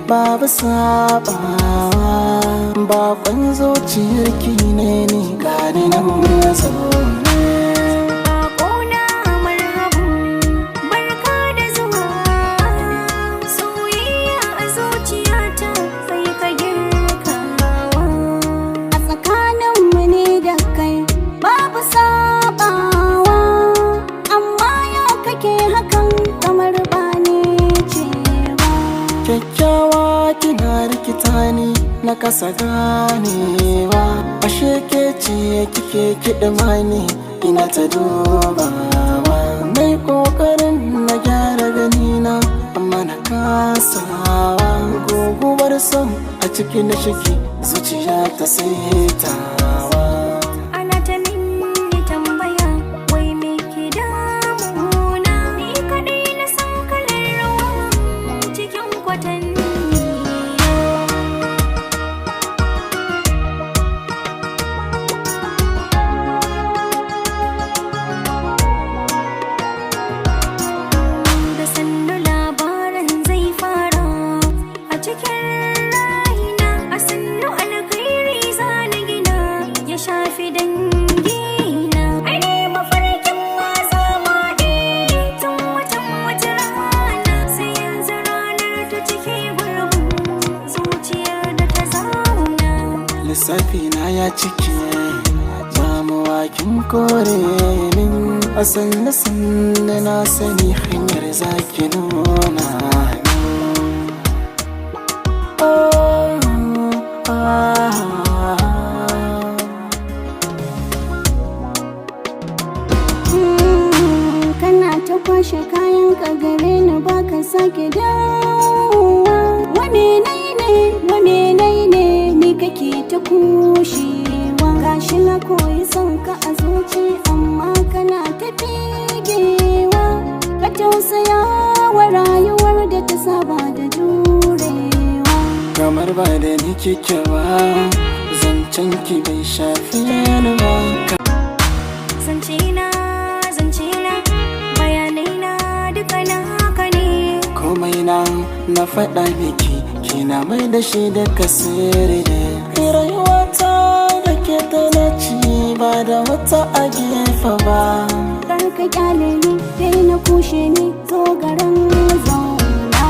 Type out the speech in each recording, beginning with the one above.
babu sabawa. Bakon zuciyarki ne ni gani nan zaune. Bakona marhabu, barka da zuwa. Soyayya a zuciyata sai ka girkawa. A tsakaninmu ne da kai babu sabawa, amma ya kake hakan kamar ba ni ce ba. Kyakkyawa kina rikita ni na kasa ganewa. Ashe ke ce kike kiɗima ni ina ta dubawa. Mai ƙoƙarin na gyara ganina amma na kasawa. Guguwar son a ciki na shiki zuciya ta saitawa. Ana ta mini tambaya wai me ke damuna. Ni kaɗai na san kalar rawa cikin kwatanni. Da sannu labarin zai fara a cikin raina. A sannu alkhairi za na gina ya shafi dangina. Ai ne mafarkin ma zama ne tun wata rana. Sai yanzu ranar ta cike gurbin zuciyar da ta zauna. Lissafi na ya cike damuwa kin kore min. A sannu sannu na sani hanyar zaki nuna min. Kana ta kwashe kayan ka gare ni baka sake dawowa. Wa menene ni kake ta kushewa. Gashi na koyi son ka a zuci amma kana ta figewa. Ka tausaya wa rayuwar da ta saba da jurewa. Kamar ba da ni kike ba, zancen ki bai shafe ni ba. Zancena, bayanai na duka naka ne. Komai na faɗa miki kina mai da shi da kasiri ne. Rayuwata da ke tana ci ba da wata a gefe ba. Kar ka kyale ni dai na kushe ni zo garin zauna.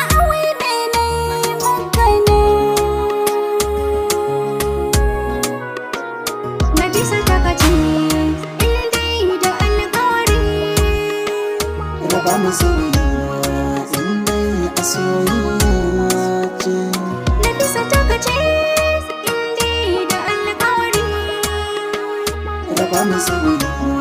A wai mene maka ne na bisa takaci in dai da alƙawari. Raba mu soyayya in dai a soyayya ce. Na bisa takaci in dai da alƙawari. Raba mu soyayya